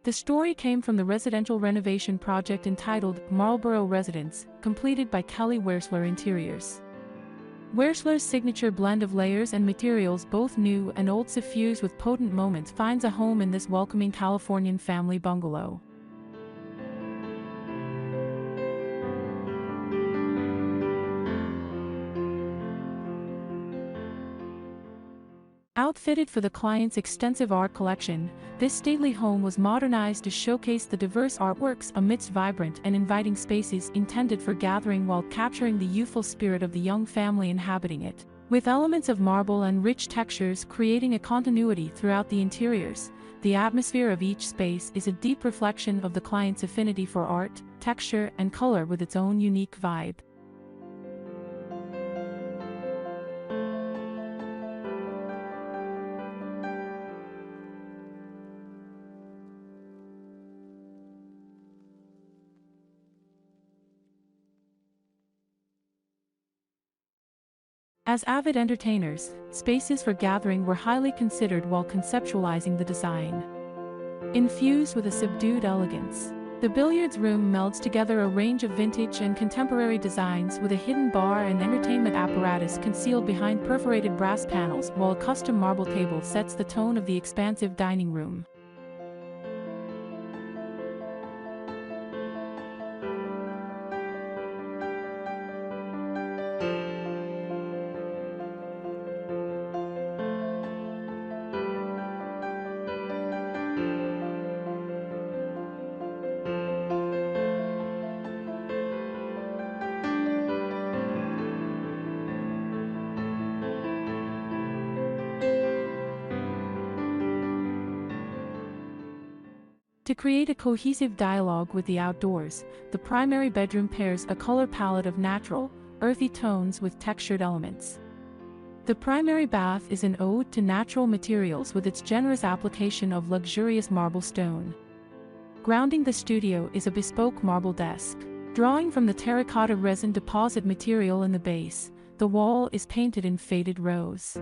The story came from the residential renovation project entitled MARLBORO Residence, completed by Kelly Wearstler Interiors. Wearstler's signature blend of layers and materials, both new and old, suffused with potent moments, finds a home in this welcoming Californian family bungalow. Outfitted for the client's extensive art collection, this stately home was modernized to showcase the diverse artworks amidst vibrant and inviting spaces intended for gathering while capturing the youthful spirit of the young family inhabiting it. With elements of marble and rich textures creating a continuity throughout the interiors, the atmosphere of each space is a deep reflection of the client's affinity for art, texture, and color with its own unique vibe. As avid entertainers, spaces for gathering were highly considered while conceptualizing the design. Infused with a subdued elegance, the billiards room melds together a range of vintage and contemporary designs with a hidden bar and entertainment apparatus concealed behind perforated brass panels, while a custom marble table sets the tone of the expansive dining room. To create a cohesive dialogue with the outdoors, the primary bedroom pairs a color palette of natural, earthy tones with textured elements. The primary bath is an ode to natural materials with its generous application of luxurious marble stone. Grounding the studio is a bespoke marble desk. Drawing from the terracotta resin deposit material in the base, the wall is painted in faded rose.